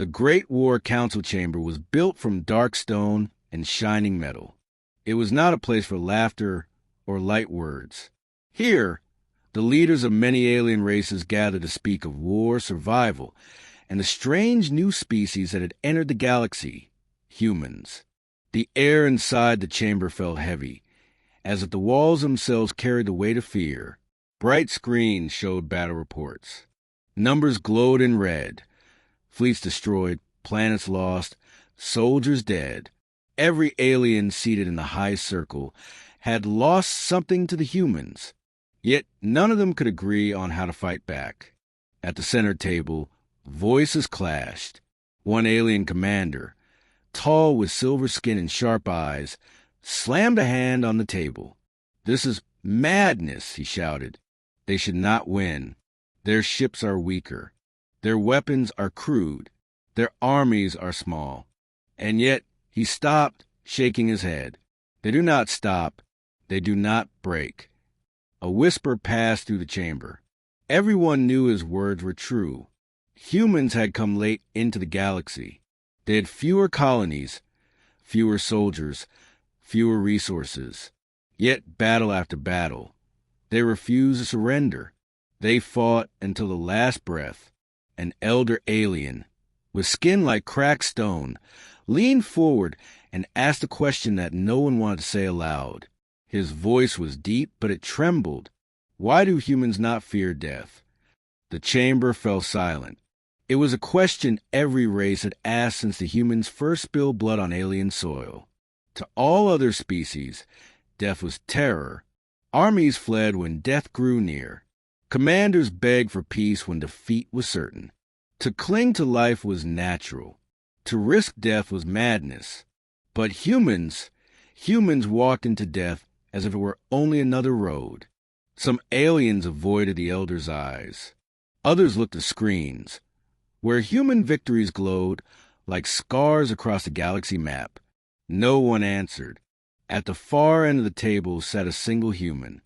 The Great War Council Chamber was built from dark stone and shining metal. It was not a place for laughter or light words. Here, the leaders of many alien races gathered to speak of war, survival, and a strange new species that had entered the galaxy, humans. The air inside the chamber felt heavy, as if the walls themselves carried the weight of fear. Bright screens showed battle reports. Numbers glowed in red. Fleets destroyed, planets lost, soldiers dead. Every alien seated in the high circle had lost something to the humans. Yet none of them could agree on how to fight back. At the center table, voices clashed. One alien commander, tall with silver skin and sharp eyes, slammed a hand on the table. "This is madness," he shouted. "They should not win. Their ships are weaker. Their weapons are crude. Their armies are small." And yet he stopped, shaking his head. "They do not stop. They do not break." A whisper passed through the chamber. Everyone knew his words were true. Humans had come late into the galaxy. They had fewer colonies, fewer soldiers, fewer resources. Yet battle after battle, they refused to surrender. They fought until the last breath. An elder alien, with skin like cracked stone, leaned forward and asked a question that no one wanted to say aloud. His voice was deep, but it trembled. "Why do humans not fear death?" The chamber fell silent. It was a question every race had asked since the humans first spilled blood on alien soil. To all other species, death was terror. Armies fled when death grew near. Commanders begged for peace when defeat was certain. To cling to life was natural. To risk death was madness. But humans walked into death as if it were only another road. Some aliens avoided the elders' eyes. Others looked at screens, where human victories glowed like scars across the galaxy map. No one answered. At the far end of the table sat a single human.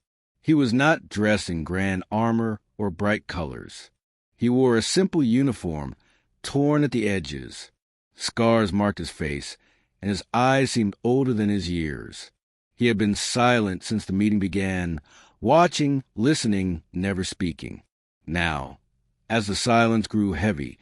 He was not dressed in grand armor or bright colors. He wore a simple uniform, torn at the edges. Scars marked his face, and his eyes seemed older than his years. He had been silent since the meeting began, watching, listening, never speaking. Now, as the silence grew heavy,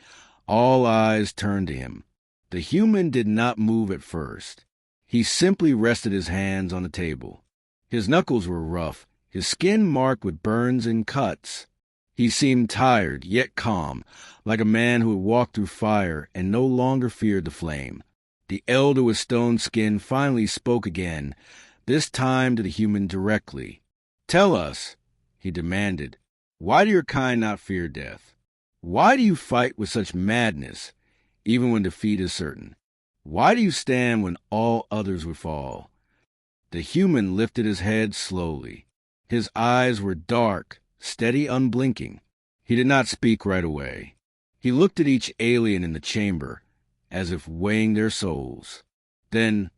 all eyes turned to him. The human did not move at first. He simply rested his hands on the table. His knuckles were rough, his skin marked with burns and cuts. He seemed tired, yet calm, like a man who had walked through fire and no longer feared the flame. The elder with stone skin finally spoke again, this time to the human directly. "Tell us," he demanded, "why do your kind not fear death? Why do you fight with such madness, even when defeat is certain? Why do you stand when all others would fall?" The human lifted his head slowly. His eyes were dark, steady, unblinking. He did not speak right away. He looked at each alien in the chamber, as if weighing their souls. Then,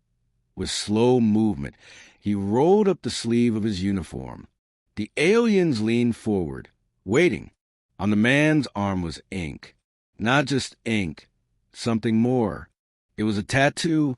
with slow movement, he rolled up the sleeve of his uniform. The aliens leaned forward, waiting. On the man's arm was ink. Not just ink, something more. It was a tattoo,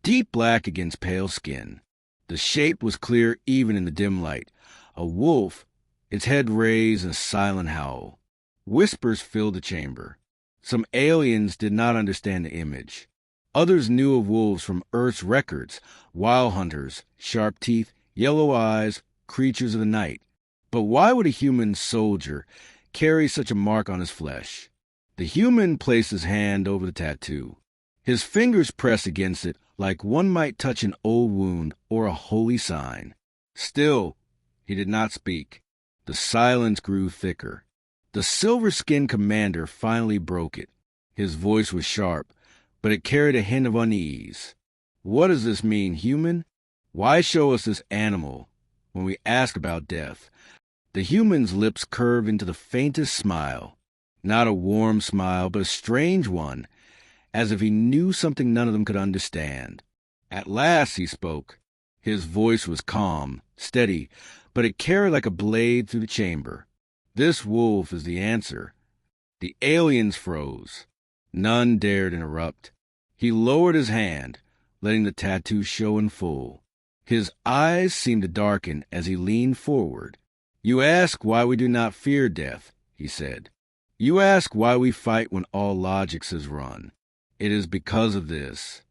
deep black against pale skin. The shape was clear even in the dim light. A wolf, its head raised in a silent howl. Whispers filled the chamber. Some aliens did not understand the image. Others knew of wolves from Earth's records, wild hunters, sharp teeth, yellow eyes, creatures of the night. But why would a human soldier carry such a mark on his flesh? The human placed his hand over the tattoo. His fingers pressed against it like one might touch an old wound or a holy sign. Still, he did not speak. The silence grew thicker. The silver-skinned commander finally broke it. His voice was sharp, but it carried a hint of unease. "What does this mean, human? Why show us this animal when we ask about death?" The human's lips curved into the faintest smile. Not a warm smile, but a strange one, as if he knew something none of them could understand. At last he spoke. His voice was calm, steady, but it carried like a blade through the chamber. "This wolf is the answer." The aliens froze. None dared interrupt. He lowered his hand, letting the tattoo show in full. His eyes seemed to darken as he leaned forward. "You ask why we do not fear death," he said. "You ask why we fight when all logic says run. It is because of this."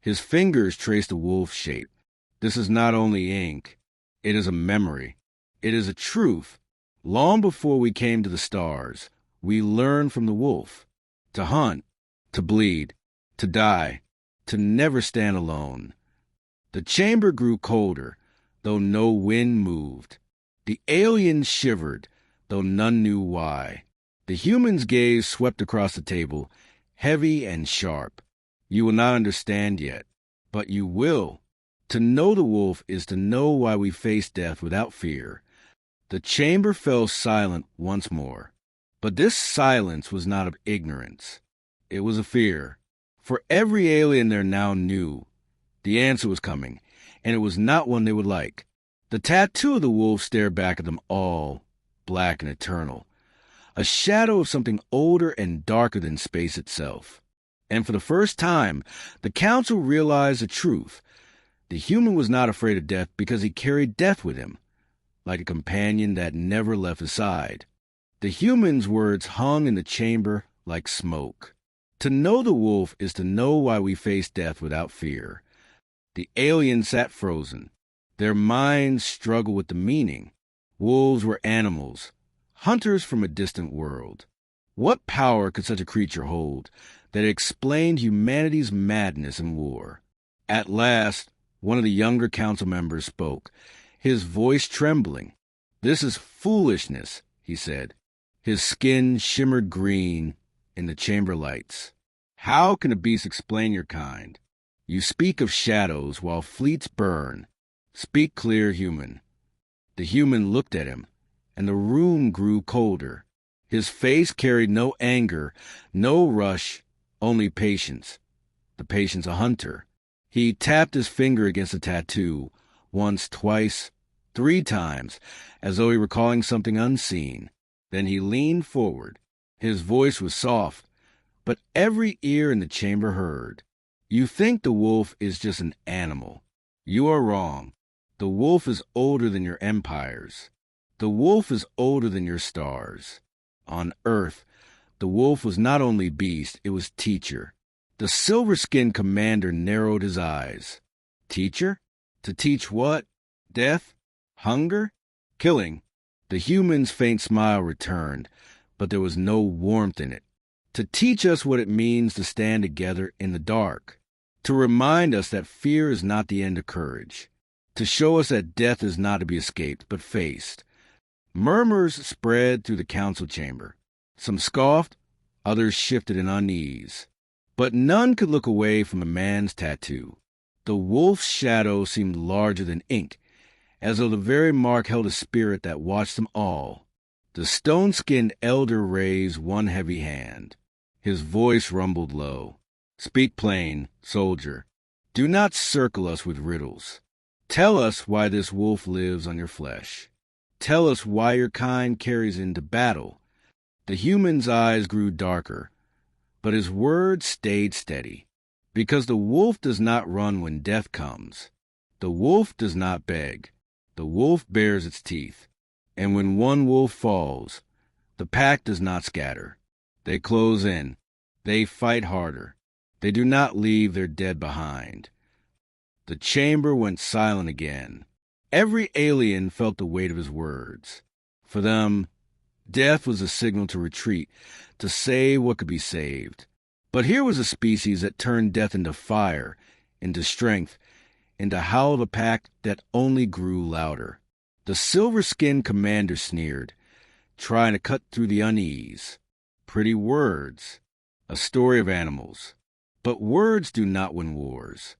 His fingers traced a wolf shape. "This is not only ink. It is a memory. It is a truth. Long before we came to the stars, we learned from the wolf to hunt, to bleed, to die, to never stand alone." The chamber grew colder, though no wind moved. The aliens shivered, though none knew why. The human's gaze swept across the table, heavy and sharp. "You will not understand yet, but you will. To know the wolf is to know why we face death without fear." The chamber fell silent once more. But this silence was not of ignorance. It was of fear. For every alien there now knew the answer was coming, and it was not one they would like. The tattoo of the wolf stared back at them all, black and eternal, a shadow of something older and darker than space itself. And for the first time, the council realized the truth. The human was not afraid of death because he carried death with him, like a companion that never left his side. The human's words hung in the chamber like smoke. To know the wolf is to know why we face death without fear. The aliens sat frozen. Their minds struggled with the meaning. Wolves were animals, hunters from a distant world. What power could such a creature hold that explained humanity's madness in war? At last, one of the younger council members spoke, his voice trembling. "This is foolishness," he said. His skin shimmered green in the chamber lights. "How can a beast explain your kind? You speak of shadows while fleets burn. Speak clear, human." The human looked at him, and the room grew colder. His face carried no anger, no rush, only patience. The patience of a hunter. He tapped his finger against the tattoo, once, twice, 3 times, as though he were calling something unseen. Then he leaned forward. His voice was soft, but every ear in the chamber heard. "You think the wolf is just an animal. You are wrong. The wolf is older than your empires. The wolf is older than your stars. On Earth, the wolf was not only beast, it was teacher." The silver-skinned commander narrowed his eyes. "Teacher? To teach what? Death? Hunger? Killing?" The human's faint smile returned, but there was no warmth in it. "To teach us what it means to stand together in the dark. To remind us that fear is not the end of courage. To show us that death is not to be escaped, but faced." Murmurs spread through the council chamber. Some scoffed, others shifted in unease. But none could look away from the man's tattoo. The wolf's shadow seemed larger than ink, as though the very mark held a spirit that watched them all. The stone-skinned elder raised one heavy hand. His voice rumbled low. "Speak plain, soldier. Do not circle us with riddles. Tell us why this wolf lives on your flesh. Tell us why your kind carries into battle." The human's eyes grew darker, but his words stayed steady. "Because the wolf does not run when death comes. The wolf does not beg. The wolf bares its teeth. And when one wolf falls, the pack does not scatter. They close in. They fight harder. They do not leave their dead behind." The chamber went silent again. Every alien felt the weight of his words. For them, death was a signal to retreat, to save what could be saved. But here was a species that turned death into fire, into strength, into howl of a pack that only grew louder. The silver-skinned commander sneered, trying to cut through the unease. Pretty words. A story of animals. But words do not win wars.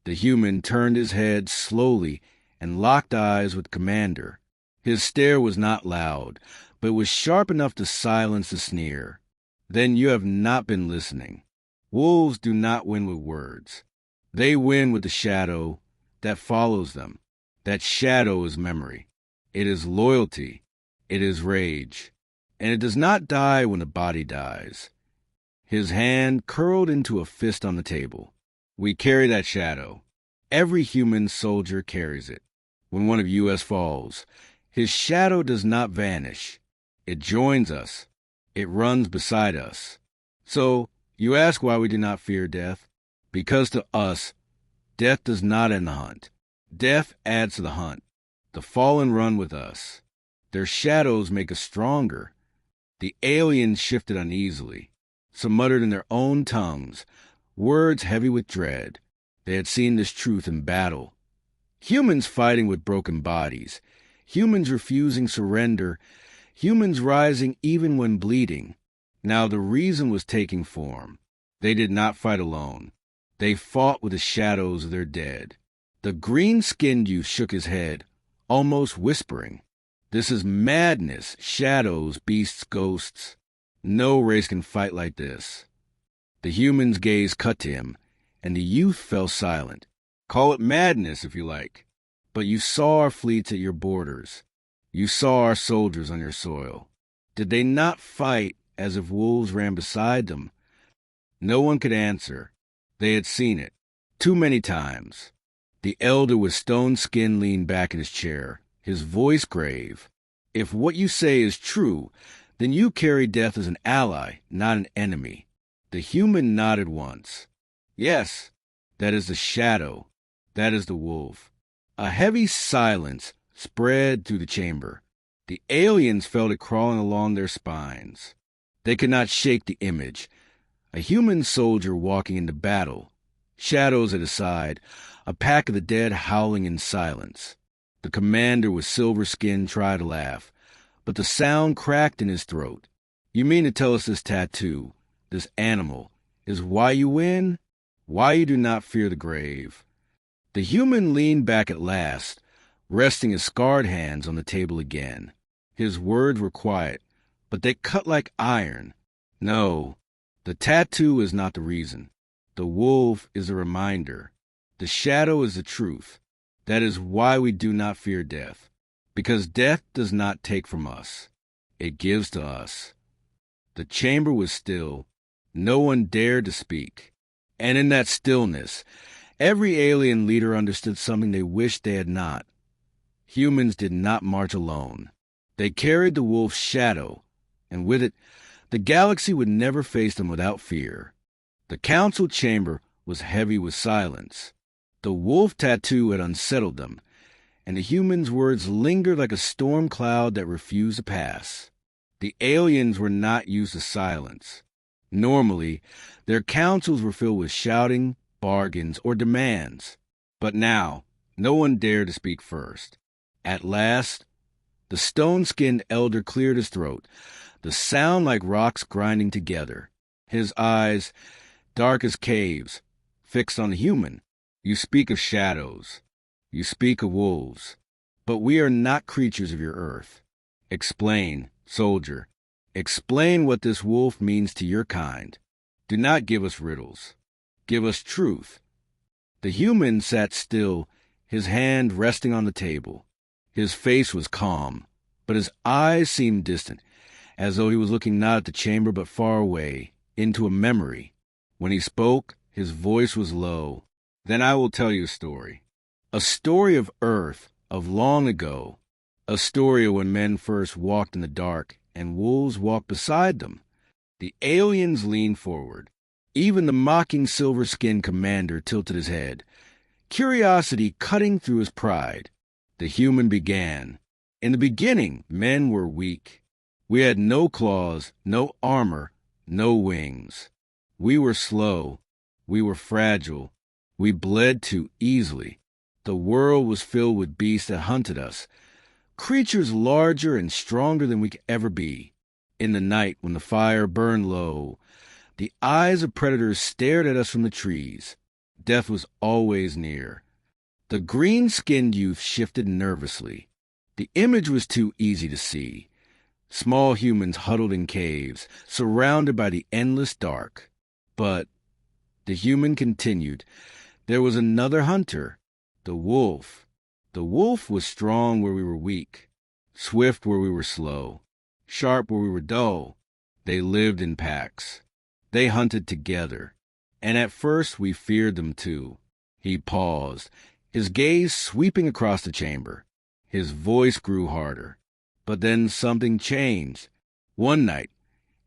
The human turned his head slowly and locked eyes with Commander. His stare was not loud, but it was sharp enough to silence the sneer. "Then you have not been listening. Wolves do not win with words. They win with the shadow that follows them. That shadow is memory. It is loyalty. It is rage. And it does not die when the body dies. his hand curled into a fist on the table. We carry that shadow. Every human soldier carries it. When one of U.S. falls, his shadow does not vanish. It joins us. It runs beside us. So, you ask why we do not fear death? Because to us, death does not end the hunt. Death adds to the hunt. The fallen run with us. Their shadows make us stronger. The aliens shifted uneasily. Some muttered in their own tongues, words heavy with dread. They had seen this truth in battle. Humans fighting with broken bodies. Humans refusing surrender. Humans rising even when bleeding. Now the reason was taking form. They did not fight alone. They fought with the shadows of their dead. The green-skinned youth shook his head, almost whispering, "This is madness, shadows, beasts, ghosts. No race can fight like this." The human's gaze cut to him, and the youth fell silent. "Call it madness if you like, but you saw our fleets at your borders. You saw our soldiers on your soil. Did they not fight as if wolves ran beside them?" No one could answer. They had seen it, too many times. The elder with stone skin leaned back in his chair, his voice grave. "If what you say is true, then you carry death as an ally, not an enemy." The human nodded once. "Yes, that is the shadow. That is the wolf." A heavy silence spread through the chamber. The aliens felt it crawling along their spines. They could not shake the image. A human soldier walking into battle, shadows at his side, a pack of the dead howling in silence. The commander with silver skin tried to laugh, but the sound cracked in his throat. "You mean to tell us this tattoo, this animal, is why you win? Why you do not fear the grave?" The human leaned back at last, resting his scarred hands on the table again. His words were quiet, but they cut like iron. "No, the tattoo is not the reason. The wolf is a reminder. The shadow is the truth. That is why we do not fear death. Because death does not take from us. It gives to us." The chamber was still. No one dared to speak. And in that stillness, every alien leader understood something they wished they had not. Humans did not march alone. They carried the wolf's shadow, and with it, the galaxy would never face them without fear. The council chamber was heavy with silence. The wolf tattoo had unsettled them, and the humans' words lingered like a storm cloud that refused to pass. The aliens were not used to silence. Normally, their councils were filled with shouting, bargains, or demands. But now, no one dared to speak first. At last, the stone-skinned elder cleared his throat, the sound like rocks grinding together. His eyes, dark as caves, fixed on the human. "You speak of shadows. You speak of wolves. But we are not creatures of your earth. Explain, soldier. Explain what this wolf means to your kind. Do not give us riddles. Give us truth." The human sat still, his hand resting on the table. His face was calm, but his eyes seemed distant, as though he was looking not at the chamber but far away, into a memory. When he spoke, his voice was low. "Then I will tell you a story. A story of Earth, of long ago. A story of when men first walked in the dark and wolves walked beside them." The aliens leaned forward. Even the mocking silver-skinned commander tilted his head, curiosity cutting through his pride. The human began. "In the beginning, men were weak. We had no claws, no armor, no wings. We were slow. We were fragile. We bled too easily. The world was filled with beasts that hunted us, creatures larger and stronger than we could ever be. In the night, when the fire burned low, the eyes of predators stared at us from the trees. Death was always near." The green-skinned youth shifted nervously. The image was too easy to see. Small humans huddled in caves, surrounded by the endless dark. But the human continued. There was another hunter, the wolf. The wolf was strong where we were weak, swift where we were slow, sharp where we were dull. They lived in packs. They hunted together, and at first we feared them too. He paused, his gaze sweeping across the chamber. His voice grew harder. But then something changed. One night,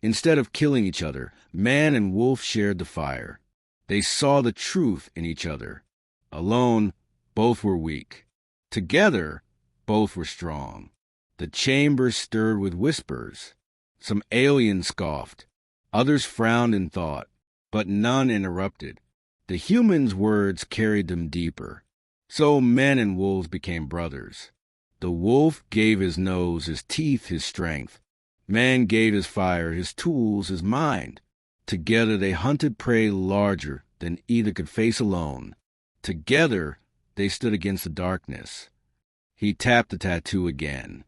instead of killing each other, man and wolf shared the fire. They saw the truth in each other. Alone, both were weak. Together, both were strong. The chamber stirred with whispers. Some aliens scoffed. Others frowned in thought, but none interrupted. The humans' words carried them deeper. So men and wolves became brothers. The wolf gave his nose, his teeth, his strength. Man gave his fire, his tools, his mind. Together they hunted prey larger than either could face alone. Together they stood against the darkness. He tapped the tattoo again.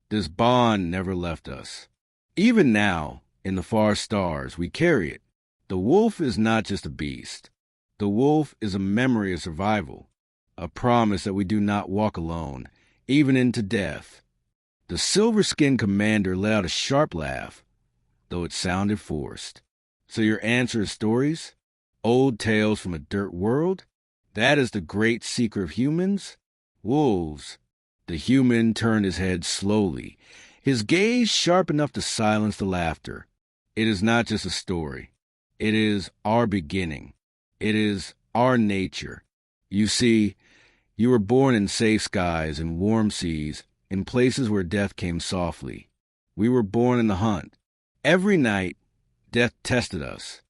This bond never left us. Even now, in the far stars, we carry it. The wolf is not just a beast. The wolf is a memory of survival, a promise that we do not walk alone, even into death. The silver-skinned commander let out a sharp laugh, though it sounded forced. So your answer is stories? Old tales from a dirt world? That is the great secret of humans? Wolves. The human turned his head slowly, his gaze sharp enough to silence the laughter. It is not just a story. It is our beginning. It is our nature. You see, you were born in safe skies and warm seas, in places where death came softly. We were born in the hunt. Every night, death tested us.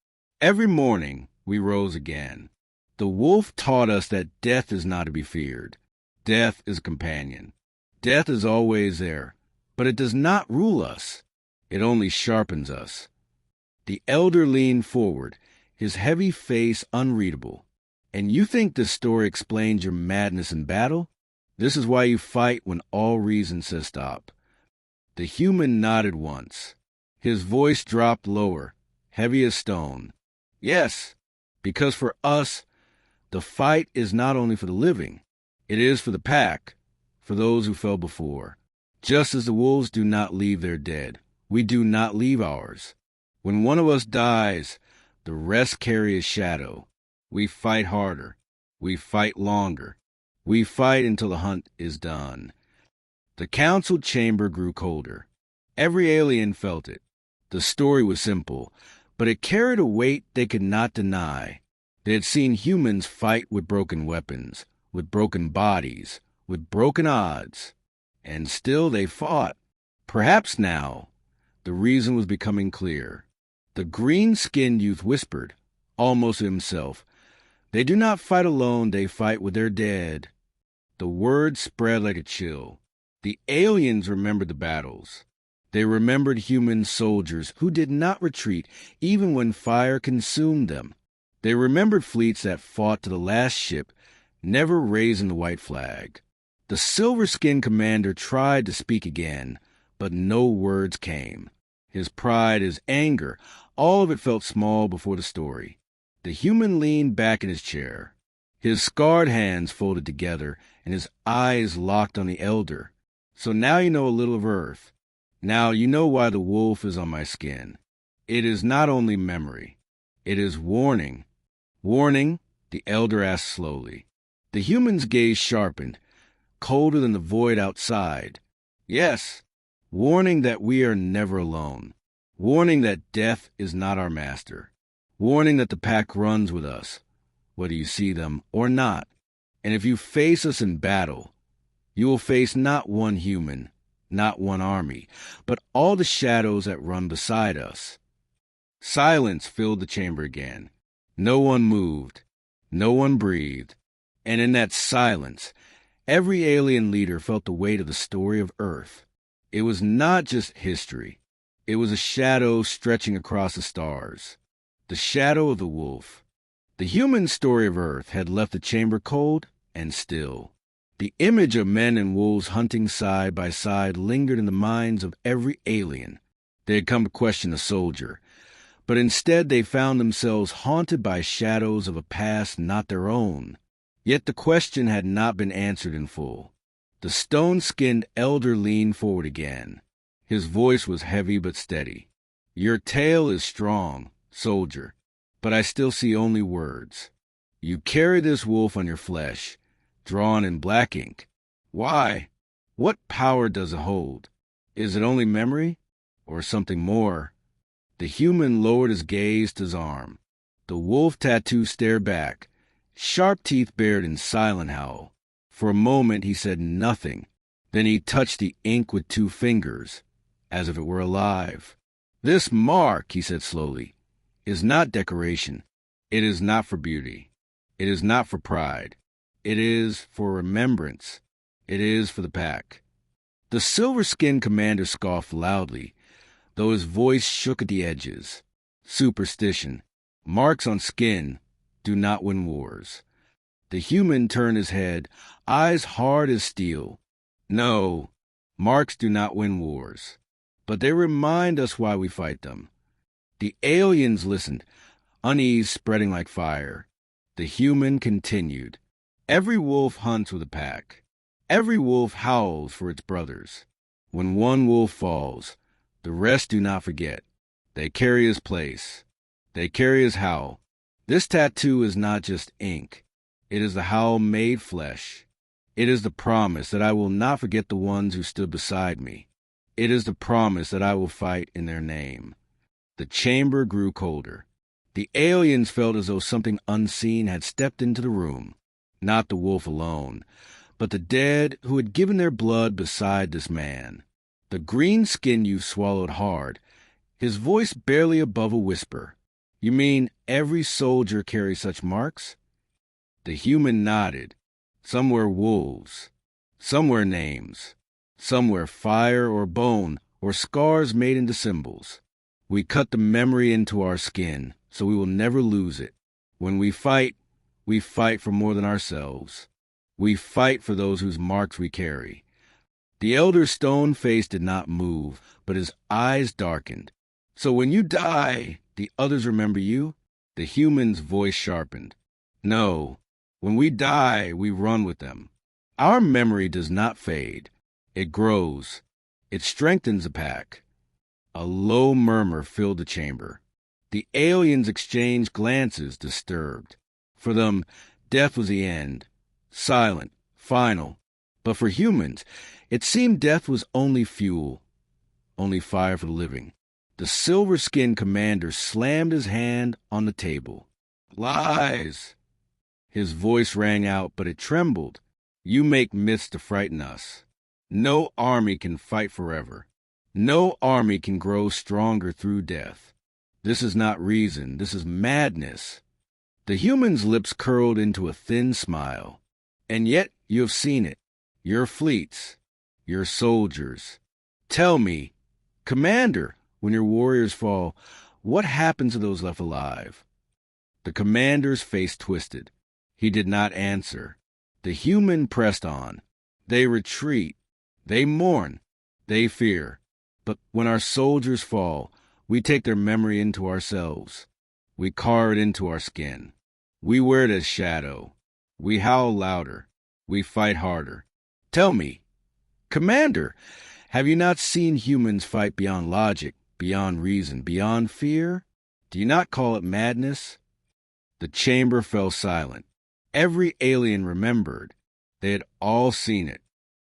Every morning, we rose again. The wolf taught us that death is not to be feared. Death is a companion. Death is always there, but it does not rule us. It only sharpens us. The elder leaned forward, his heavy face unreadable. And you think this story explains your madness in battle? This is why you fight when all reason says stop. The human nodded once. His voice dropped lower, heavy as stone. Yes, because for us, the fight is not only for the living. It is for the pack, for those who fell before. Just as the wolves do not leave their dead, we do not leave ours. When one of us dies, the rest carry a shadow. We fight harder. We fight longer. We fight until the hunt is done. The council chamber grew colder. Every alien felt it. The story was simple, but it carried a weight they could not deny. They had seen humans fight with broken weapons, with broken bodies, with broken odds. And still they fought. Perhaps now, the reason was becoming clear. The green-skinned youth whispered, almost to himself, "They do not fight alone, they fight with their dead." The word spread like a chill. The aliens remembered the battles. They remembered human soldiers who did not retreat even when fire consumed them. They remembered fleets that fought to the last ship, never raising the white flag. The silver-skinned commander tried to speak again, but no words came. His pride, his anger, all of it felt small before the story. The human leaned back in his chair, his scarred hands folded together and his eyes locked on the elder. So now you know a little of Earth. Now you know why the wolf is on my skin. It is not only memory. It is warning. Warning, the elder asked slowly. The human's gaze sharpened, colder than the void outside. Yes, warning that we are never alone. Warning that death is not our master. Warning that the pack runs with us, whether you see them or not. And if you face us in battle, you will face not one human, not one army, but all the shadows that run beside us. Silence filled the chamber again. No one moved. No one breathed. And in that silence, every alien leader felt the weight of the story of Earth. It was not just history. It was a shadow stretching across the stars. The shadow of the wolf. The human story of Earth had left the chamber cold and still. The image of men and wolves hunting side by side lingered in the minds of every alien. They had come to question the soldier, but instead they found themselves haunted by shadows of a past not their own. Yet the question had not been answered in full. The stone-skinned elder leaned forward again. His voice was heavy but steady. Your tale is strong, Soldier. But I still see only words. You carry this wolf on your flesh, drawn in black ink. Why? What power does it hold? Is it only memory? Or something more? The human lowered his gaze to his arm. The wolf tattoo stared back, sharp teeth bared in silent howl. For a moment he said nothing. Then he touched the ink with 2 fingers, as if it were alive. This mark, he said slowly, is not decoration. It is not for beauty. It is not for pride. It is for remembrance. It is for the pack. The silver-skinned commander scoffed loudly, though his voice shook at the edges. Superstition. Marks on skin do not win wars. The human turned his head, eyes hard as steel. No, marks do not win wars, but they remind us why we fight them. The aliens listened, unease spreading like fire. The human continued. Every wolf hunts with a pack. Every wolf howls for its brothers. When one wolf falls, the rest do not forget. They carry his place. They carry his howl. This tattoo is not just ink. It is the howl made flesh. It is the promise that I will not forget the ones who stood beside me. It is the promise that I will fight in their name. The chamber grew colder. The aliens felt as though something unseen had stepped into the room. Not the wolf alone, but the dead who had given their blood beside this man. The green-skinned youth swallowed hard, his voice barely above a whisper. You mean every soldier carries such marks? The human nodded. Some wear wolves. Some wear names. Some wear fire or bone or scars made into symbols. We cut the memory into our skin, so we will never lose it. When we fight for more than ourselves. We fight for those whose marks we carry. The elder's stone face did not move, but his eyes darkened. So when you die, the others remember you? The human's voice sharpened. No, when we die, we run with them. Our memory does not fade. It grows. It strengthens the pack. A low murmur filled the chamber. The aliens exchanged glances, disturbed. For them, death was the end. Silent, final. But for humans, it seemed death was only fuel, only fire for the living. The silver-skinned commander slammed his hand on the table. Lies! His voice rang out, but it trembled. You make myths to frighten us. No army can fight forever. No army can grow stronger through death. This is not reason. This is madness. The human's lips curled into a thin smile. And yet you have seen it. Your fleets. Your soldiers. Tell me, Commander, when your warriors fall, what happens to those left alive? The commander's face twisted. He did not answer. The human pressed on. They retreat. They mourn. They fear. But when our soldiers fall, we take their memory into ourselves. We carve it into our skin. We wear it as shadow. We howl louder. We fight harder. Tell me, Commander, have you not seen humans fight beyond logic, beyond reason, beyond fear? Do you not call it madness? The chamber fell silent. Every alien remembered. They had all seen it.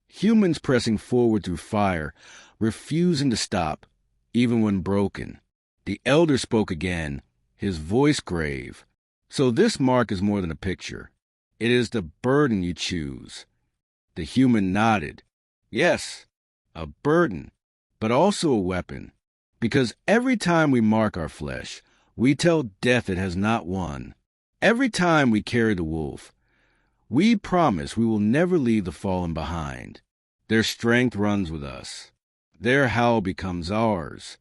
Humans pressing forward through fire, refusing to stop, even when broken. The elder spoke again, his voice grave. So this mark is more than a picture. It is the burden you choose. The human nodded. Yes, a burden, but also a weapon. Because every time we mark our flesh, we tell death it has not won. Every time we carry the wolf, we promise we will never leave the fallen behind. Their strength runs with us. Their howl becomes ours.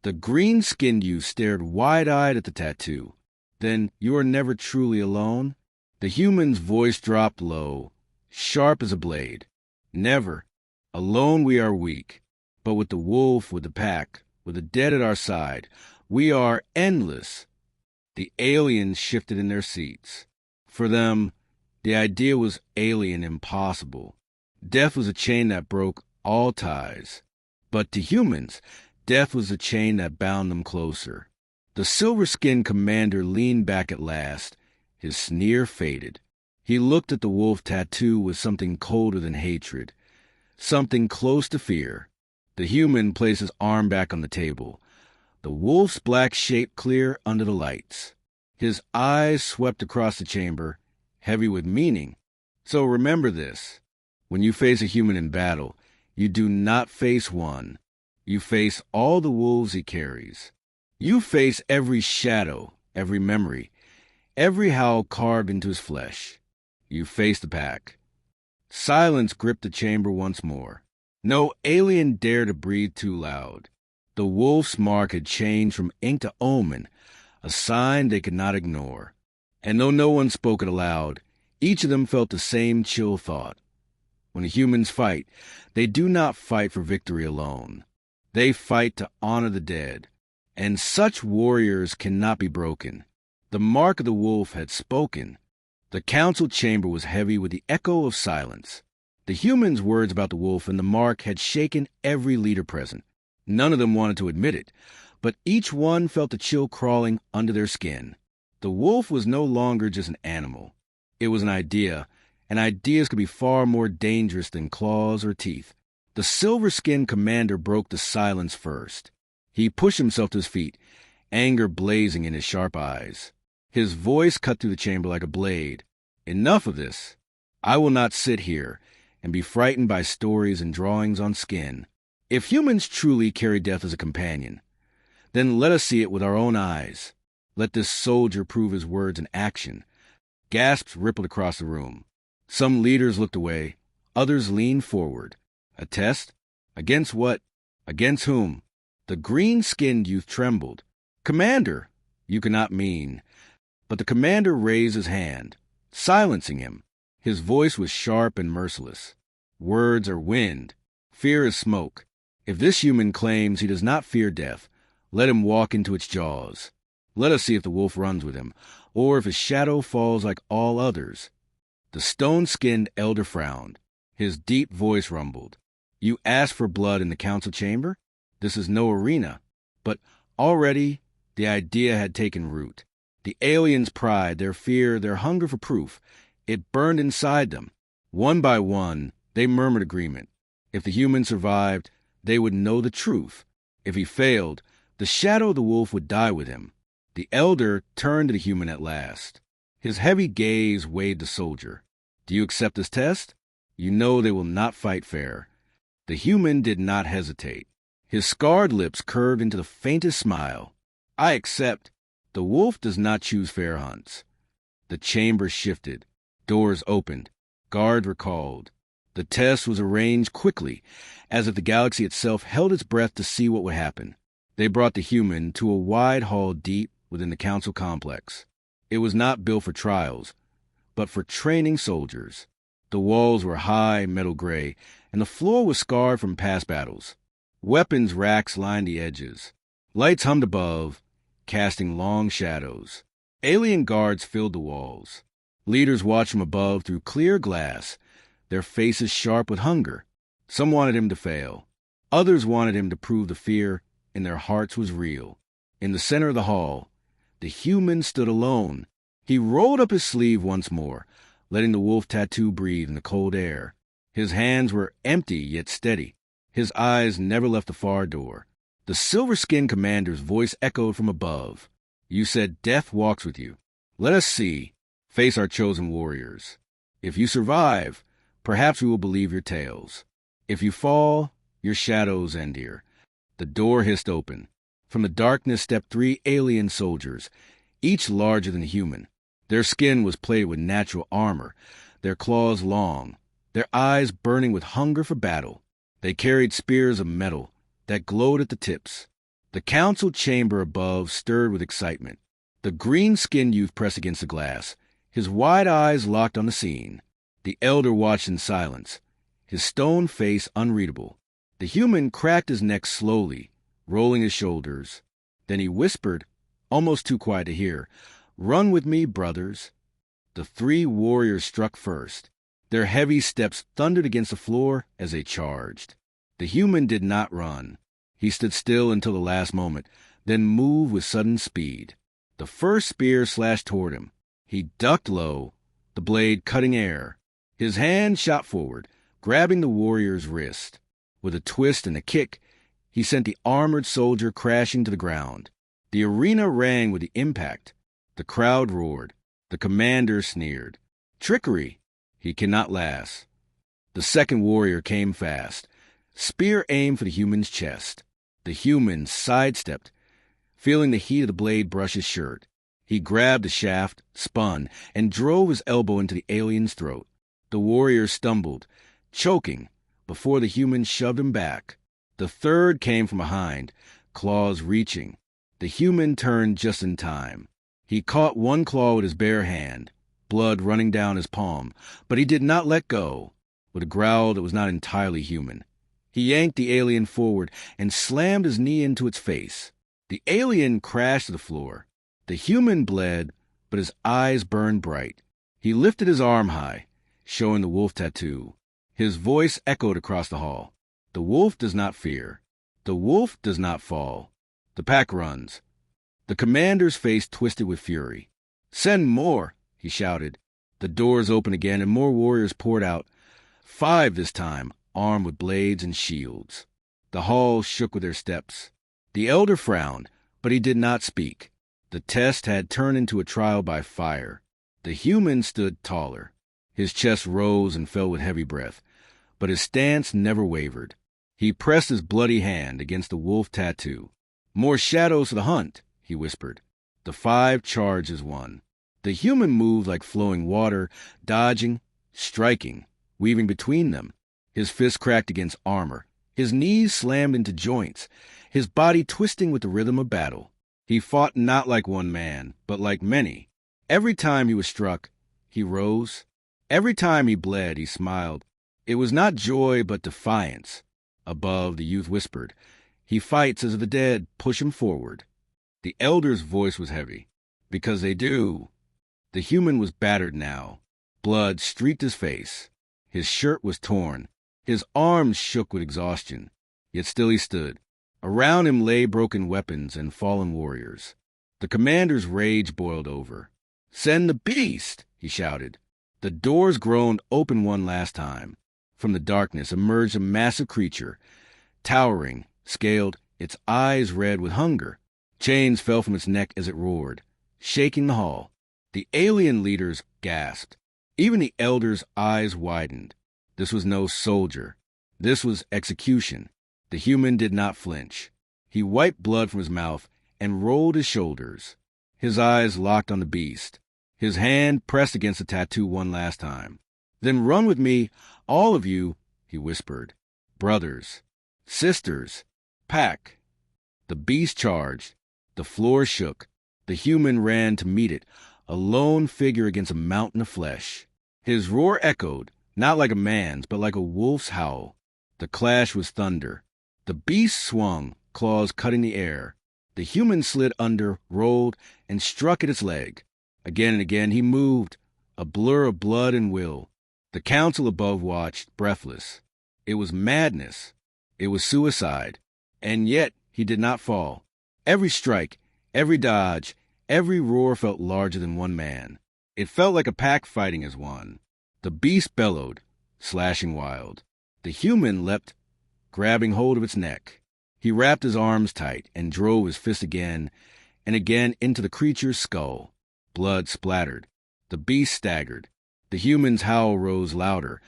The green-skinned youth stared wide-eyed at the tattoo. Then you are never truly alone? The human's voice dropped low, sharp as a blade. Never. Alone we are weak. But with the wolf, with the pack, with the dead at our side, we are endless. The aliens shifted in their seats. For them, the idea was alien, impossible. Death was a chain that broke all ties. But to humans, death was a chain that bound them closer. The silver-skinned commander leaned back at last. His sneer faded. He looked at the wolf tattoo with something colder than hatred, something close to fear. The human placed his arm back on the table, the wolf's black shape clear under the lights. His eyes swept across the chamber, heavy with meaning. So remember this. When you face a human in battle, you do not face one. You face all the wolves he carries. You face every shadow, every memory, every howl carved into his flesh. You face the pack. Silence gripped the chamber once more. No alien dared to breathe too loud. The wolf's mark had changed from ink to omen, a sign they could not ignore. And though no one spoke it aloud, each of them felt the same chill thought. When humans fight, they do not fight for victory alone. They fight to honor the dead, and such warriors cannot be broken. The mark of the wolf had spoken. The council chamber was heavy with the echo of silence. The humans' words about the wolf and the mark had shaken every leader present. None of them wanted to admit it, but each one felt the chill crawling under their skin. The wolf was no longer just an animal. It was an idea, and ideas could be far more dangerous than claws or teeth. The silver-skinned commander broke the silence first. He pushed himself to his feet, anger blazing in his sharp eyes. His voice cut through the chamber like a blade. Enough of this. I will not sit here and be frightened by stories and drawings on skin. If humans truly carry death as a companion, then let us see it with our own eyes. Let this soldier prove his words in action. Gasps rippled across the room. Some leaders looked away. Others leaned forward. A test? Against what? Against whom? The green-skinned youth trembled. Commander, you cannot mean. But the commander raised his hand, silencing him. His voice was sharp and merciless. Words are wind. Fear is smoke. If this human claims he does not fear death, let him walk into its jaws. Let us see if the wolf runs with him, or if his shadow falls like all others. The stone-skinned elder frowned. His deep voice rumbled. You asked for blood in the council chamber? This is no arena. But already the idea had taken root. The aliens' pride, their fear, their hunger for proof, it burned inside them. One by one, they murmured agreement. If the human survived, they would know the truth. If he failed, the shadow of the wolf would die with him. The elder turned to the human at last. His heavy gaze weighed the soldier. Do you accept this test? You know they will not fight fair. The human did not hesitate. His scarred lips curved into the faintest smile. I accept. The wolf does not choose fair hunts. The chamber shifted. Doors opened. Guards were called. The test was arranged quickly, as if the galaxy itself held its breath to see what would happen. They brought the human to a wide hall deep within the council complex. It was not built for trials, but for training soldiers. The walls were high, metal gray, and the floor was scarred from past battles. Weapons racks lined the edges. Lights hummed above, casting long shadows. Alien guards filled the walls. Leaders watched from above through clear glass, their faces sharp with hunger. Some wanted him to fail. Others wanted him to prove the fear in their hearts was real. In the center of the hall, the human stood alone. He rolled up his sleeve once more, letting the wolf tattoo breathe in the cold air. His hands were empty yet steady. His eyes never left the far door. The silver-skinned commander's voice echoed from above. You said death walks with you. Let us see. Face our chosen warriors. If you survive, perhaps we will believe your tales. If you fall, your shadows end here. The door hissed open. From the darkness stepped 3 alien soldiers, each larger than a human. Their skin was plated with natural armor, their claws long, their eyes burning with hunger for battle. They carried spears of metal that glowed at the tips. The council chamber above stirred with excitement. The green-skinned youth pressed against the glass, his wide eyes locked on the scene. The elder watched in silence, his stone face unreadable. The human cracked his neck slowly, rolling his shoulders. Then he whispered, almost too quiet to hear, "Run with me, brothers." The 3 warriors struck first. Their heavy steps thundered against the floor as they charged. The human did not run. He stood still until the last moment, then moved with sudden speed. The first spear slashed toward him. He ducked low, the blade cutting air. His hand shot forward, grabbing the warrior's wrist. With a twist and a kick, he sent the armored soldier crashing to the ground. The arena rang with the impact. The crowd roared. The commander sneered. Trickery! He cannot last. The second warrior came fast. Spear aimed for the human's chest. The human sidestepped, feeling the heat of the blade brush his shirt. He grabbed the shaft, spun, and drove his elbow into the alien's throat. The warrior stumbled, choking, before the human shoved him back. The third came from behind, claws reaching. The human turned just in time. He caught one claw with his bare hand, blood running down his palm, but he did not let go. With a growl that was not entirely human, he yanked the alien forward and slammed his knee into its face. The alien crashed to the floor. The human bled, but his eyes burned bright. He lifted his arm high, showing the wolf tattoo. His voice echoed across the hall. The wolf does not fear. The wolf does not fall. The pack runs. The commander's face twisted with fury. Send more, he shouted. The doors opened again and more warriors poured out. 5 this time, armed with blades and shields. The hall shook with their steps. The elder frowned, but he did not speak. The test had turned into a trial by fire. The human stood taller. His chest rose and fell with heavy breath, but his stance never wavered. He pressed his bloody hand against the wolf tattoo. More shadows for the hunt, he whispered. The 5 charged as one. The human moved like flowing water, dodging, striking, weaving between them. His fists cracked against armor. His knees slammed into joints, his body twisting with the rhythm of battle. He fought not like one man, but like many. Every time he was struck, he rose. Every time he bled, he smiled. It was not joy, but defiance. Above, the youth whispered, "He fights as the dead push him forward." The elder's voice was heavy. "Because they do." The human was battered now. Blood streaked his face. His shirt was torn. His arms shook with exhaustion. Yet still he stood. Around him lay broken weapons and fallen warriors. The commander's rage boiled over. "Send the beast!" he shouted. The doors groaned open one last time. From the darkness emerged a massive creature, towering, scaled, its eyes red with hunger. Chains fell from its neck as it roared, shaking the hall. The alien leaders gasped. Even the elders' eyes widened. This was no soldier. This was execution. The human did not flinch. He wiped blood from his mouth and rolled his shoulders. His eyes locked on the beast. His hand pressed against the tattoo one last time. "Then run with me, all of you," he whispered. "Brothers, sisters, pack." The beast charged. The floor shook. The human ran to meet it, a lone figure against a mountain of flesh. His roar echoed, not like a man's, but like a wolf's howl. The clash was thunder. The beast swung, claws cutting the air. The human slid under, rolled, and struck at its leg. Again and again he moved, a blur of blood and will. The council above watched, breathless. It was madness. It was suicide. And yet he did not fall. Every strike, every dodge, every roar felt larger than one man. It felt like a pack fighting as one. The beast bellowed, slashing wild. The human leapt, grabbing hold of its neck. He wrapped his arms tight and drove his fist again and again into the creature's skull. Blood splattered. The beast staggered. The human's howl rose louder,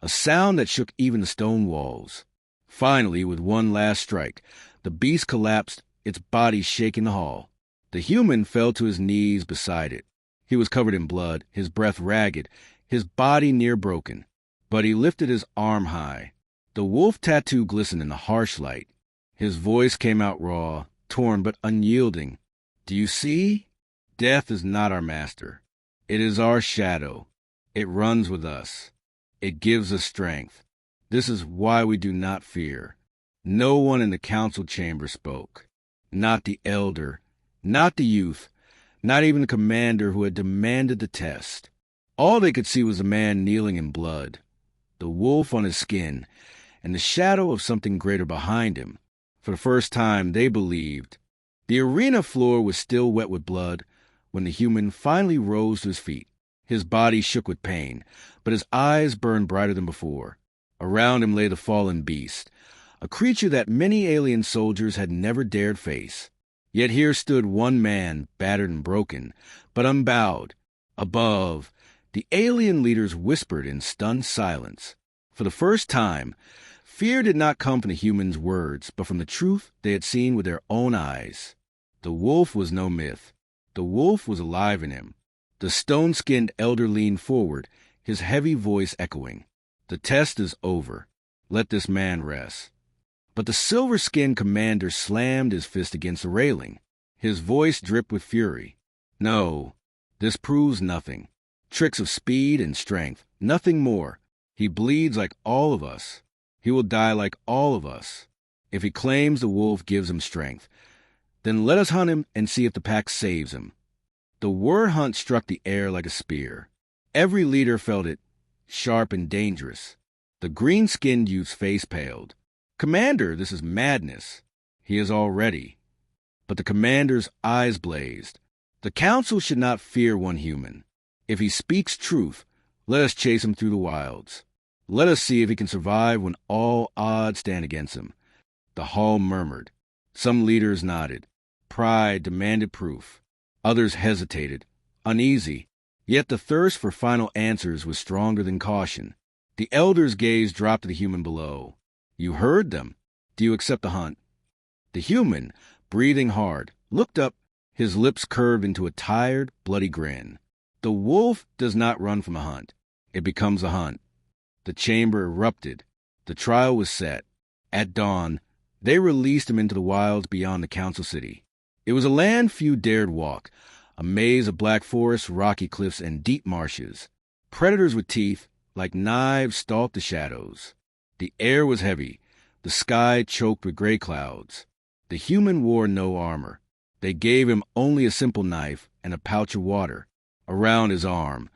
a sound that shook even the stone walls. Finally, with one last strike, the beast collapsed, its body shaking the hall. The human fell to his knees beside it. He was covered in blood, his breath ragged, his body near broken. But he lifted his arm high. The wolf tattoo glistened in the harsh light. His voice came out raw, torn but unyielding. "Do you see? Death is not our master. It is our shadow. It runs with us. It gives us strength. This is why we do not fear." No one in the council chamber spoke. Not the elder, not the youth, not even the commander who had demanded the test. All they could see was a man kneeling in blood, the wolf on his skin, and the shadow of something greater behind him. For the first time, they believed The arena floor was still wet with blood when the human finally rose to his feet. His body shook with pain, but his eyes burned brighter than before. Around him lay the fallen beast, a creature that many alien soldiers had never dared face. Yet here stood one man, battered and broken, but unbowed. Above, the alien leaders whispered in stunned silence. For the first time, fear did not come from the humans' words, but from the truth they had seen with their own eyes. The wolf was no myth. The wolf was alive in him. The stone-skinned elder leaned forward, his heavy voice echoing. The test is over. Let this man rest. But the silver-skinned commander slammed his fist against the railing. His voice dripped with fury. No, this proves nothing. Tricks of speed and strength, nothing more. He bleeds like all of us. He will die like all of us. If he claims the wolf gives him strength, then let us hunt him and see if the pack saves him. The word hunt struck the air like a spear. Every leader felt it, sharp and dangerous. The green-skinned youth's face paled. Commander, this is madness. He is already. But the commander's eyes blazed. The council should not fear one human. If he speaks truth, let us chase him through the wilds. Let us see if he can survive when all odds stand against him. The hall murmured. Some leaders nodded. Pride demanded proof. Others hesitated, uneasy. Yet the thirst for final answers was stronger than caution. The elder's gaze dropped to the human below. You heard them. Do you accept the hunt? The human, breathing hard, looked up, his lips curved into a tired, bloody grin. The wolf does not run from a hunt. It becomes a hunt. The chamber erupted. The trial was set. At dawn, they released him into the wilds beyond the council city. It was a land few dared walk, a maze of black forests, rocky cliffs, and deep marshes. Predators with teeth, like knives, stalked the shadows. The air was heavy, the sky choked with gray clouds. The human wore no armor. They gave him only a simple knife and a pouch of water. Around his arm,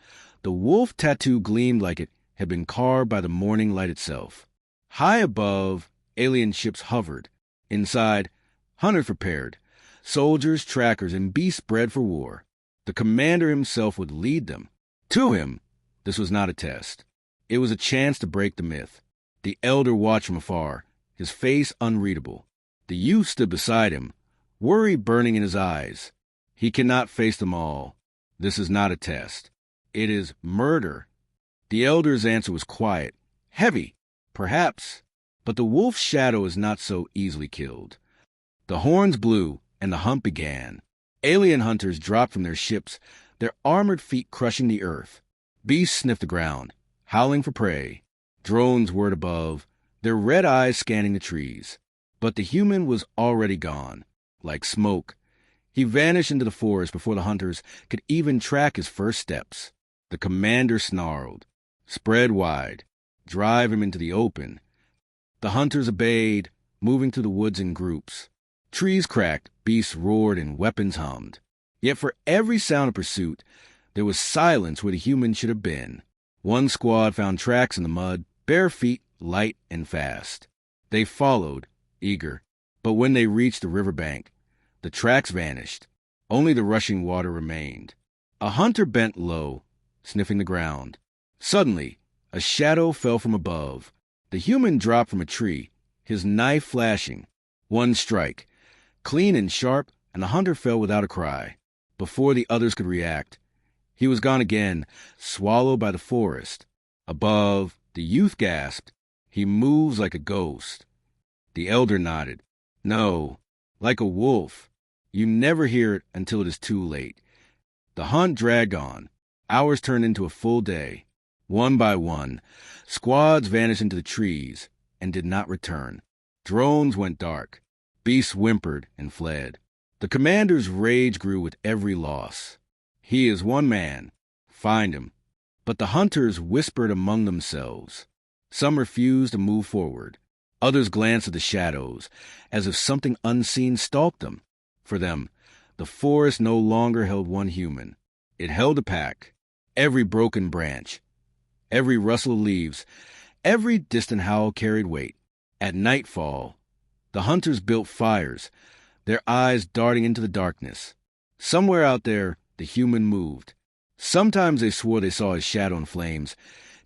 the wolf tattoo gleamed like it had been carved by the morning light itself. High above, alien ships hovered. Inside, hunters prepared, soldiers, trackers, and beasts bred for war. The commander himself would lead them. To him, this was not a test. It was a chance to break the myth. The elder watched from afar, his face unreadable. The youth stood beside him, worry burning in his eyes. He cannot face them all. This is not a test. It is murder. The elder's answer was quiet, heavy, perhaps, but the wolf's shadow is not so easily killed. The horns blew, and the hunt began. Alien hunters dropped from their ships, their armored feet crushing the earth. Beasts sniffed the ground, howling for prey. Drones whirred above, their red eyes scanning the trees. But the human was already gone. Like smoke, he vanished into the forest before the hunters could even track his first steps. The commander snarled, spread wide, drive him into the open. The hunters obeyed, moving through the woods in groups. Trees cracked, beasts roared, and weapons hummed. Yet for every sound of pursuit, there was silence where the human should have been. One squad found tracks in the mud, bare feet, light and fast. They followed, eager, but when they reached the riverbank, the tracks vanished. Only the rushing water remained. A hunter bent low, sniffing the ground. Suddenly, a shadow fell from above. The human dropped from a tree, his knife flashing. One strike, clean and sharp, and the hunter fell without a cry. Before the others could react, he was gone again, swallowed by the forest. Above, the youth gasped. He moves like a ghost. The elder nodded. No, like a wolf. You never hear it until it is too late. The hunt dragged on. Hours turned into a full day. One by one, squads vanished into the trees and did not return. Drones went dark. Beasts whimpered and fled. The commander's rage grew with every loss. He is one man. Find him. But the hunters whispered among themselves. Some refused to move forward. Others glanced at the shadows, as if something unseen stalked them. For them, the forest no longer held one human. It held a pack. Every broken branch, every rustle of leaves, every distant howl carried weight. At nightfall, the hunters built fires, their eyes darting into the darkness. Somewhere out there, the human moved. Sometimes they swore they saw his shadow in flames,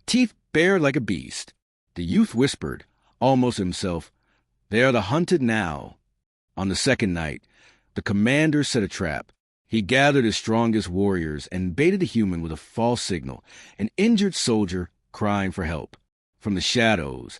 teeth bared like a beast. The youth whispered, almost to himself, "They are the hunted now." On the second night, the commander set a trap. He gathered his strongest warriors and baited the human with a false signal, an injured soldier crying for help. From the shadows,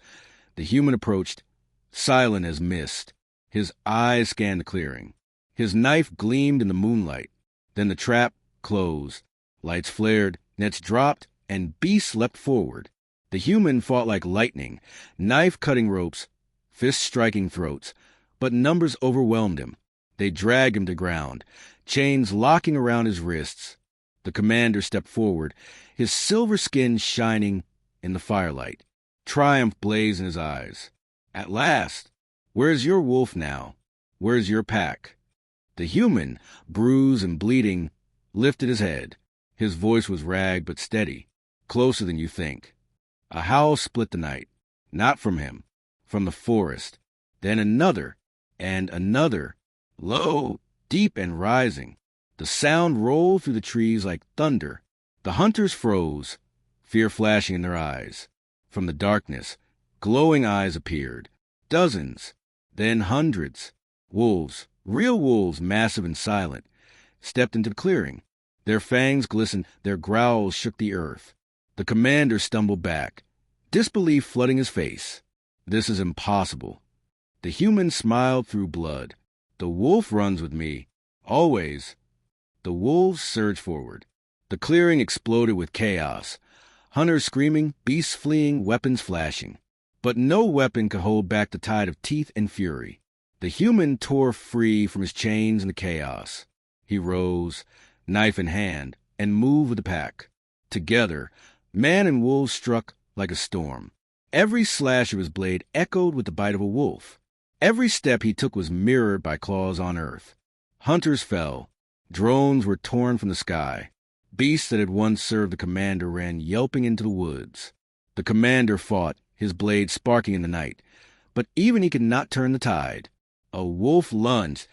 the human approached, silent as mist. His eyes scanned the clearing. His knife gleamed in the moonlight. Then the trap closed. Lights flared, nets dropped, and beasts leapt forward. The human fought like lightning, knife-cutting ropes, fist-striking throats, but numbers overwhelmed him. They dragged him to ground, chains locking around his wrists. The commander stepped forward, his silver skin shining in the firelight. Triumph blazed in his eyes. "At last! Where's your wolf now? Where's your pack?" The human, bruised and bleeding, lifted his head. His voice was ragged but steady, closer than you think. A howl split the night, not from him, from the forest. Then another, and another, low, deep and rising. The sound rolled through the trees like thunder. The hunters froze, fear flashing in their eyes. From the darkness, glowing eyes appeared. Dozens, then hundreds. Wolves, real wolves, massive and silent, stepped into the clearing. Their fangs glistened, their growls shook the earth. The commander stumbled back, disbelief flooding his face. "This is impossible." The human smiled through blood. "The wolf runs with me, always." The wolves surged forward. The clearing exploded with chaos. Hunters screaming, beasts fleeing, weapons flashing. But no weapon could hold back the tide of teeth and fury. The human tore free from his chains in the chaos. He rose, knife in hand, and moved with the pack. Together, man and wolves struck like a storm. Every slash of his blade echoed with the bite of a wolf. Every step he took was mirrored by claws on earth. Hunters fell. Drones were torn from the sky. Beasts that had once served the commander ran yelping into the woods. The commander fought, his blade sparking in the night. But even he could not turn the tide. A wolf lunged,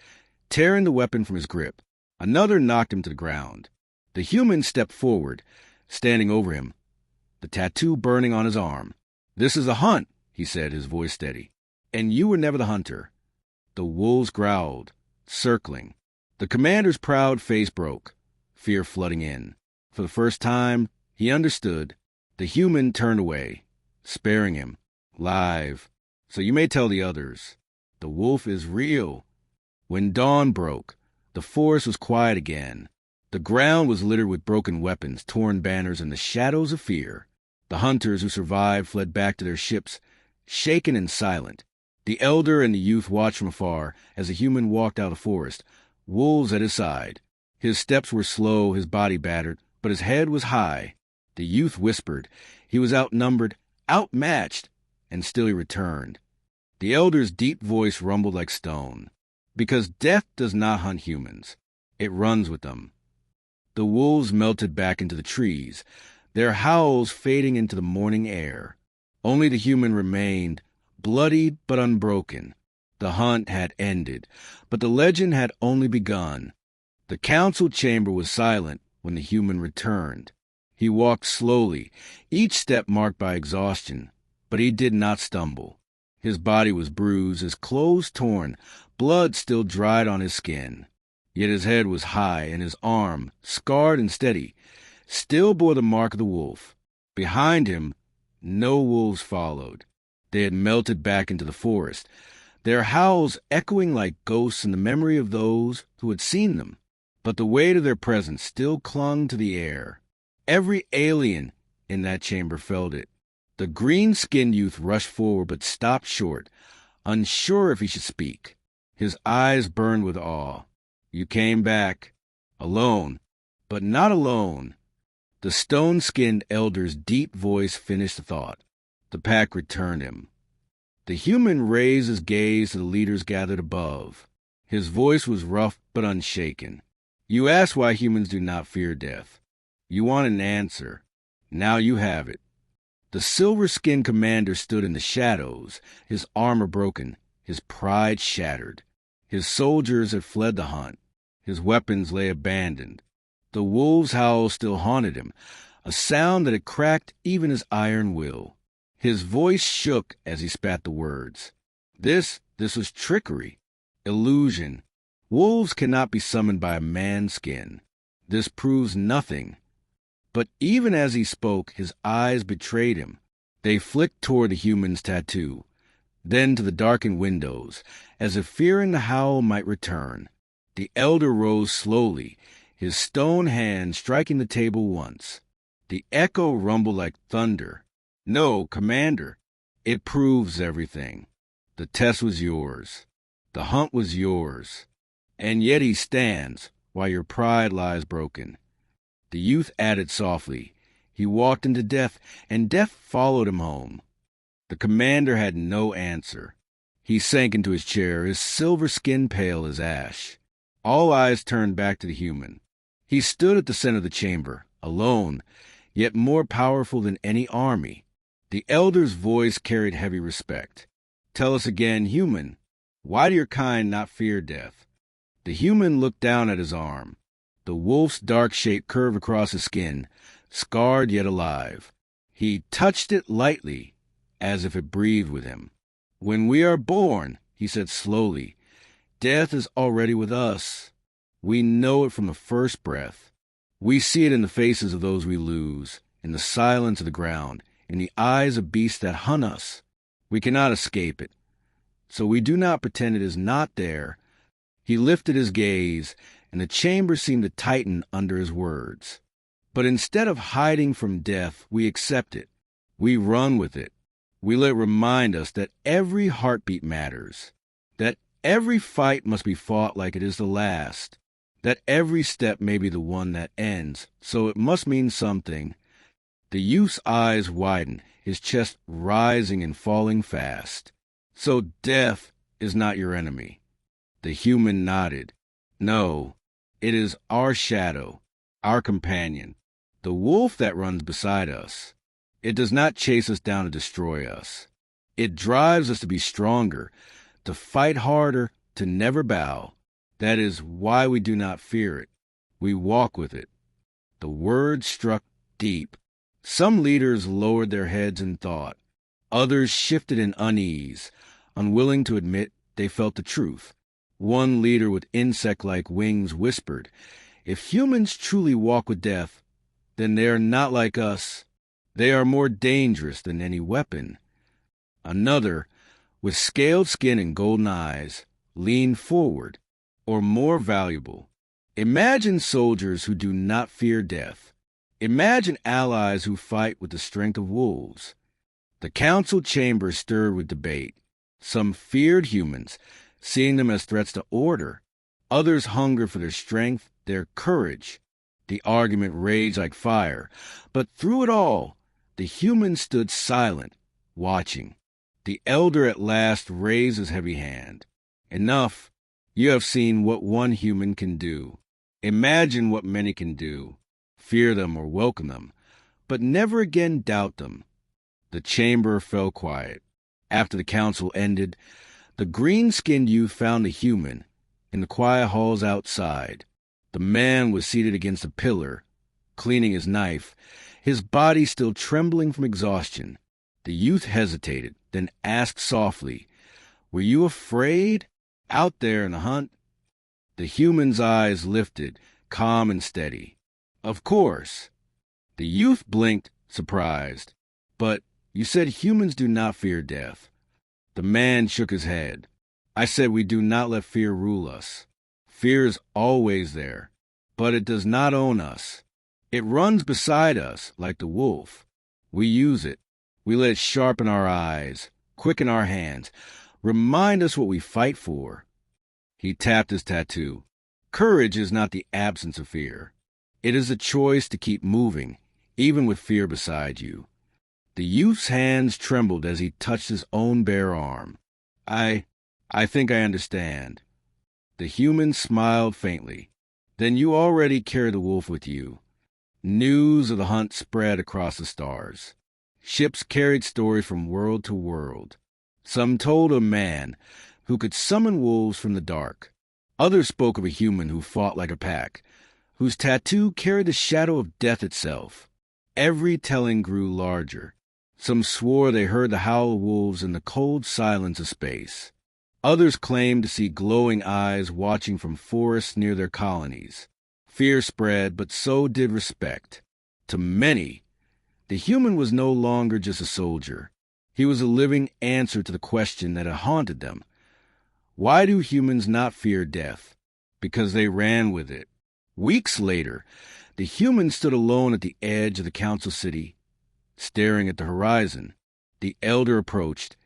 tearing the weapon from his grip. Another knocked him to the ground. The human stepped forward, standing over him, the tattoo burning on his arm. "This is a hunt," he said, his voice steady. "And you were never the hunter." The wolves growled, circling. The commander's proud face broke, fear flooding in. For the first time, he understood. The human turned away, sparing him. "Live. So you may tell the others. The wolf is real." When dawn broke, the forest was quiet again. The ground was littered with broken weapons, torn banners, and the shadows of fear. The hunters who survived fled back to their ships, shaken and silent. The elder and the youth watched from afar as the human walked out of the forest, wolves at his side. His steps were slow, his body battered, but his head was high. The youth whispered. He was outnumbered, outmatched, and still he returned. The elder's deep voice rumbled like stone. Because death does not hunt humans. It runs with them. The wolves melted back into the trees, their howls fading into the morning air. Only the human remained, bloodied but unbroken. The hunt had ended, but the legend had only begun. The council chamber was silent when the human returned. He walked slowly, each step marked by exhaustion, but he did not stumble. His body was bruised, his clothes torn, blood still dried on his skin. Yet his head was high, and his arm, scarred and steady, still bore the mark of the wolf. Behind him, no wolves followed. They had melted back into the forest, their howls echoing like ghosts in the memory of those who had seen them. But the weight of their presence still clung to the air. Every alien in that chamber felt it. The green-skinned youth rushed forward but stopped short, unsure if he should speak. His eyes burned with awe. "You came back, alone, but not alone." The stone-skinned elder's deep voice finished the thought. The pack returned him. The human raised his gaze to the leaders gathered above. His voice was rough but unshaken. "You asked why humans do not fear death. You wanted an answer. Now you have it." The silver-skinned commander stood in the shadows, his armor broken, his pride shattered. His soldiers had fled the hunt. His weapons lay abandoned. The wolf's howl still haunted him, a sound that had cracked even his iron will. His voice shook as he spat the words. This was trickery, illusion. Wolves cannot be summoned by a man's skin. This proves nothing. But even as he spoke, his eyes betrayed him. They flicked toward the human's tattoo, then to the darkened windows, as if fearing the howl might return. The elder rose slowly, his stone hand striking the table once. The echo rumbled like thunder. No, Commander, it proves everything. The test was yours. The hunt was yours. And yet he stands, while your pride lies broken. The youth added softly. He walked into death, and death followed him home. The commander had no answer. He sank into his chair, his silver skin pale as ash. All eyes turned back to the human. He stood at the center of the chamber, alone, yet more powerful than any army. The elder's voice carried heavy respect. Tell us again, human, why do your kind not fear death? The human looked down at his arm. The wolf's dark shape curved across his skin, scarred yet alive. He touched it lightly, as if it breathed with him. When we are born, he said slowly, death is already with us. We know it from the first breath. We see it in the faces of those we lose, in the silence of the ground, in the eyes of beasts that hunt us. We cannot escape it. So we do not pretend it is not there. He lifted his gaze, and the chamber seemed to tighten under his words. But instead of hiding from death, we accept it. We run with it. We let it remind us that every heartbeat matters, that every fight must be fought like it is the last, that every step may be the one that ends, so it must mean something. The youth's eyes widened, his chest rising and falling fast. So death is not your enemy. The human nodded. No, it is our shadow, our companion, the wolf that runs beside us. It does not chase us down to destroy us. It drives us to be stronger, to fight harder, to never bow. That is why we do not fear it. We walk with it. The words struck deep. Some leaders lowered their heads in thought. Others shifted in unease, unwilling to admit they felt the truth. One leader with insect-like wings whispered, if humans truly walk with death, then they are not like us. They are more dangerous than any weapon. Another, with scaled skin and golden eyes, leaned forward, or more valuable. Imagine soldiers who do not fear death. Imagine allies who fight with the strength of wolves. The council chamber stirred with debate. Some feared humans, seeing them as threats to order. Others hungered for their strength, their courage. The argument raged like fire, but through it all, the human stood silent, watching. The elder at last raised his heavy hand. Enough. You have seen what one human can do. Imagine what many can do. Fear them or welcome them, but never again doubt them. The chamber fell quiet. After the council ended, the green-skinned youth found the human in the quiet halls outside. The man was seated against a pillar, cleaning his knife, his body still trembling from exhaustion. The youth hesitated, then asked softly, were you afraid? Out there in the hunt? The human's eyes lifted, calm and steady. Of course. The youth blinked, surprised. But you said humans do not fear death. The man shook his head. I said we do not let fear rule us. Fear is always there, but it does not own us. It runs beside us like the wolf. We use it. We let it sharpen our eyes, quicken our hands, remind us what we fight for. He tapped his tattoo. Courage is not the absence of fear. It is a choice to keep moving, even with fear beside you. The youth's hands trembled as he touched his own bare arm. I think I understand. The human smiled faintly. Then you already carry the wolf with you. News of the hunt spread across the stars. Ships carried stories from world to world. Some told of man, who could summon wolves from the dark. Others spoke of a human who fought like a pack, whose tattoo carried the shadow of death itself. Every telling grew larger. Some swore they heard the howl of wolves in the cold silence of space. Others claimed to see glowing eyes watching from forests near their colonies. Fear spread, but so did respect. To many, the human was no longer just a soldier. He was a living answer to the question that had haunted them. Why do humans not fear death? Because they ran with it. Weeks later, the human stood alone at the edge of the council city, staring at the horizon. The elder approached,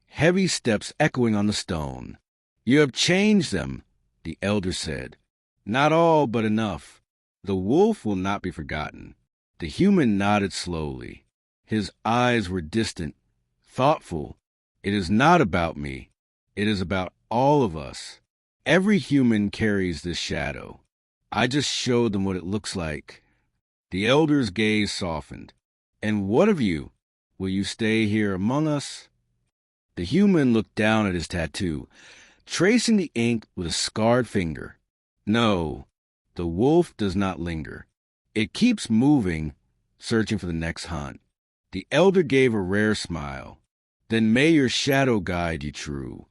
heavy steps echoing on the stone. "You have changed them," the elder said. "Not all, but enough. The wolf will not be forgotten." The human nodded slowly. His eyes were distant, thoughtful. "It is not about me. It is about all of us. Every human carries this shadow. I just showed them what it looks like." The elder's gaze softened. "And what of you? Will you stay here among us?" The human looked down at his tattoo, tracing the ink with a scarred finger. "No, the wolf does not linger. It keeps moving, searching for the next hunt." The elder gave a rare smile. "Then may your shadow guide you true."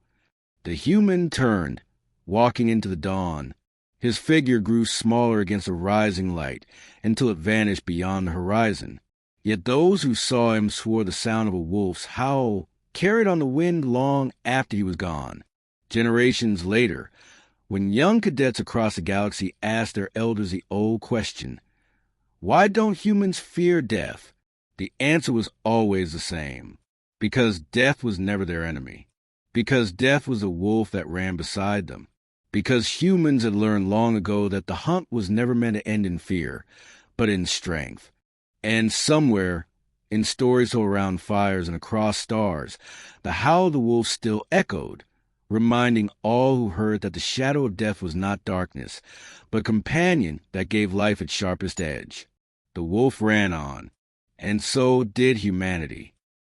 The human turned, walking into the dawn. His figure grew smaller against the rising light until it vanished beyond the horizon. Yet those who saw him swore the sound of a wolf's howl carried on the wind long after he was gone. Generations later, when young cadets across the galaxy asked their elders the old question, "Why don't humans fear death?" the answer was always the same. Because death was never their enemy. Because death was the wolf that ran beside them. Because humans had learned long ago that the hunt was never meant to end in fear, but in strength. And somewhere, in stories told around fires and across stars, the howl of the wolf still echoed, reminding all who heard that the shadow of death was not darkness, but a companion that gave life its sharpest edge. The wolf ran on, and so did humanity.